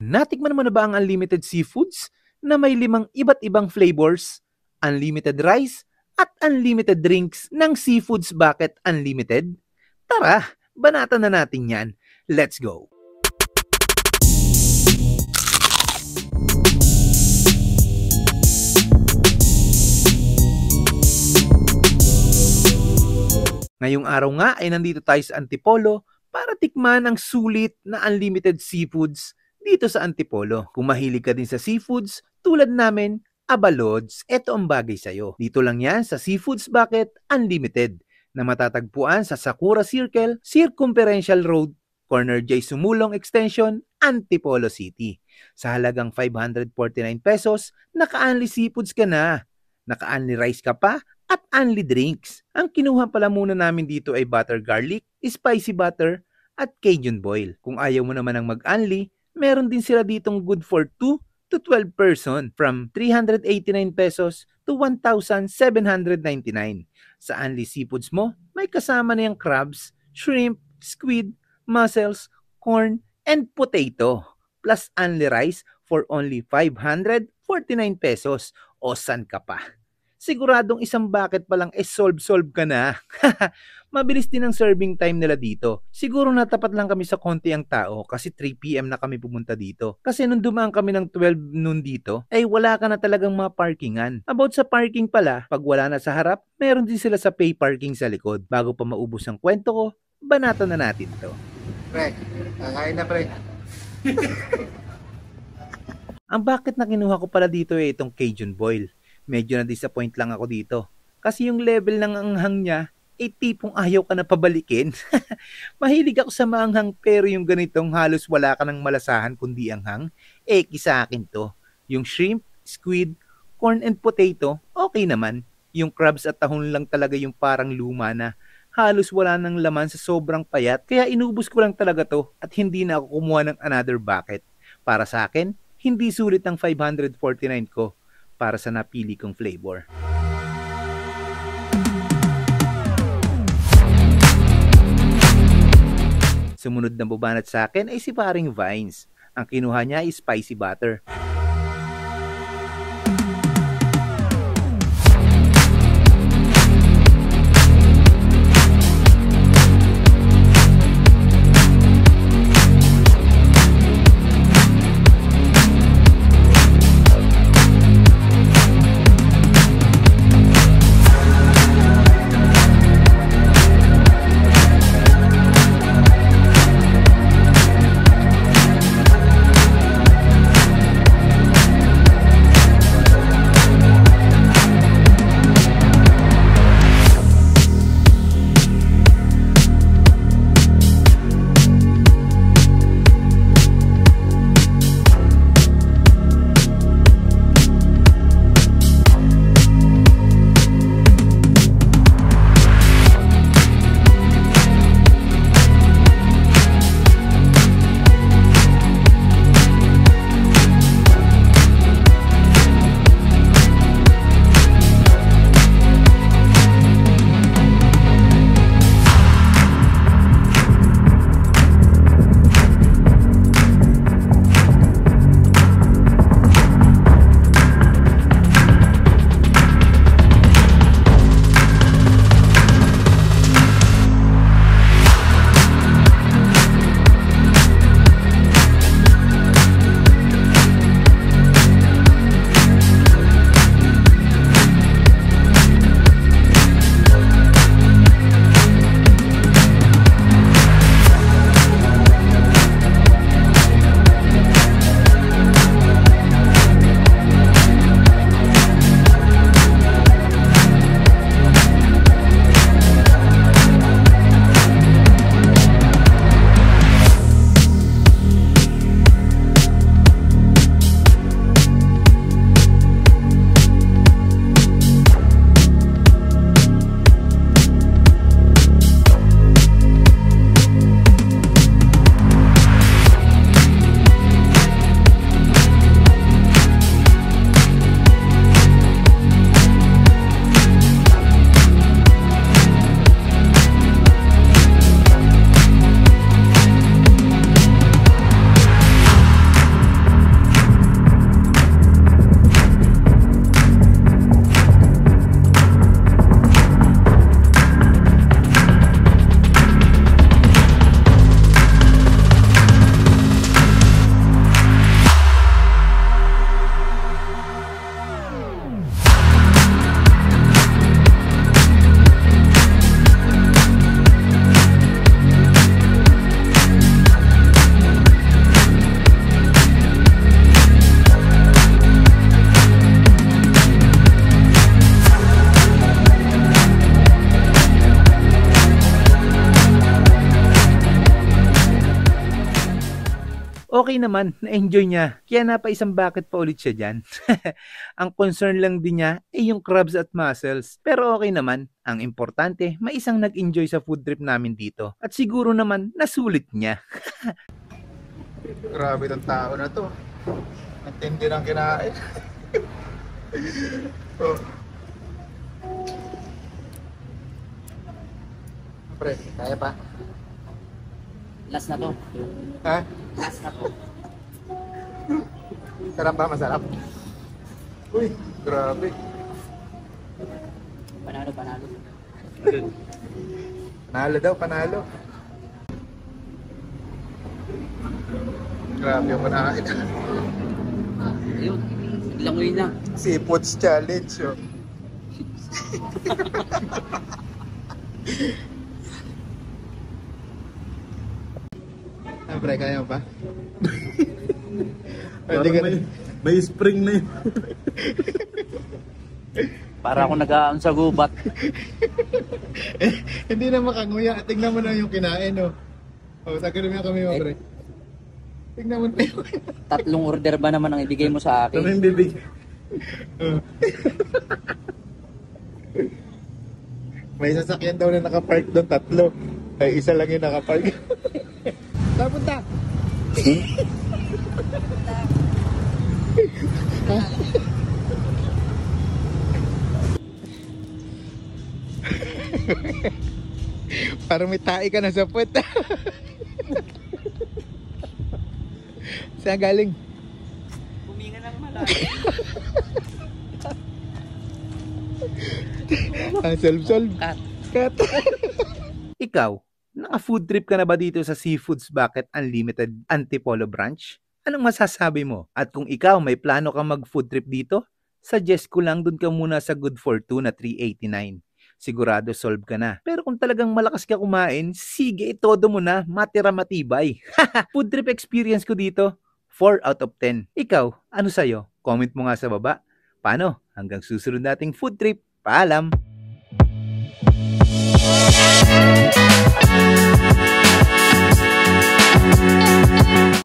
Natikman mo na ba ang unlimited seafoods na may 5 iba't ibang flavors, unlimited rice, at unlimited drinks ng Seafoods Bucket Unlimited? Tara, banatan na natin yan. Let's go! Ngayong araw nga ay nandito tayo sa Antipolo para tikman ang sulit na unlimited seafoods dito sa Antipolo. Kung mahilig ka din sa seafoods, tulad namin, abalods, eto ang bagay sa'yo. Dito lang yan sa Seafoods Bucket Unlimited na matatagpuan sa Sakura Circle, Circumferential Road, Corner J. Sumulong Extension, Antipolo City. Sa halagang 549 pesos, naka-unli seafoods ka na. Naka-unli rice ka pa at unli drinks. Ang kinuha pala muna namin dito ay butter garlic, spicy butter, at Cajun boil. Kung ayaw mo naman ng mag-unli, meron din sila ditong good for 2 to 12 person from 389 pesos to 1,799. Sa unli seafoods mo, may kasama na yung crabs, shrimp, squid, mussels, corn, and potato. Plus unli rice for only 549 pesos. O san ka pa? Siguradong isang bucket pa lang solve ka na. Mabilis din ang serving time nila dito. Siguro natapat lang kami sa konti ang tao kasi 3 PM na kami pumunta dito. Kasi nung dumaan kami ng 12 noon dito, ay wala ka na talagang mga parkingan. About sa parking pala, pag wala na sa harap, meron din sila sa pay parking sa likod. Bago pa maubos ang kwento ko, banatan na natin to. Pre, kakain na pre. Ang bucket na kinuha ko pala dito ay itong Cajun boil. Medyo na-disappoint lang ako dito. Kasi yung level ng anghang niya, ay tipong ayaw ka na pabalikin. Mahilig ako sa maanghang pero yung ganitong halos wala ka ng malasahan kundi anghang, sa akin to. Yung shrimp, squid, corn and potato, okay naman. Yung crabs at tahon lang talaga yung parang luma na. Halos wala ng laman sa sobrang payat kaya inubos ko lang talaga to at hindi na ako kumuha ng another bucket. Para sa akin, hindi sulit ang 549 ko para sa napili kong flavor. Sumunod na bubanat sa akin ay si paring Vines. Ang kinuha niya ay spicy butter. okay naman, na-enjoy niya. Kaya napaisang bucket pa ulit siya dyan. Ang concern lang din niya ay yung crabs at mussels. Pero okay naman. Ang importante, may isang nag-enjoy sa food trip namin dito. At siguro naman, nasulit niya. Grabe ng tao na to. Ang tindi ng kinain. Oh. Pre, kaya pa? Last na to. Ha? Last na to. Sarap ba? Masarap? Uy, grabe. Panalo, panalo. Panalo daw, panalo. Grabe yung kinain. Ayun, naglangoy na. Seafoods challenge, oh. Pre, kaya pa? May spring na yun. Para ako nag-aon sa gubat. Hindi na makanguya. Tingnan mo na yung kinain, oh. Oh, tagalin mo kami, pre. Tingnan mo na yung 3 order ba naman ang ibigay mo sa Ano akin? yung bibig? May sasakyan daw na nakapark doon, 3. Ay, isa lang yung nakapark. Saan punta? Parang may tae ka na sa puwet. Saan galing? Huminga ng malalim. Solve. Cut. Ikaw, naka-food trip ka na ba dito sa Seafoods Bucket Unlimited Antipolo Branch? Anong masasabi mo? At kung ikaw may plano kang mag-food trip dito, suggest ko lang dun ka muna sa Good for 2 na 389. Sigurado solve ka na. Pero kung talagang malakas ka kumain, sige, todo mo na, matira matibay. Food trip experience ko dito, 4 out of 10. Ikaw, ano sa'yo? Comment mo nga sa baba. Paano? Hanggang susunod nating food trip. Paalam!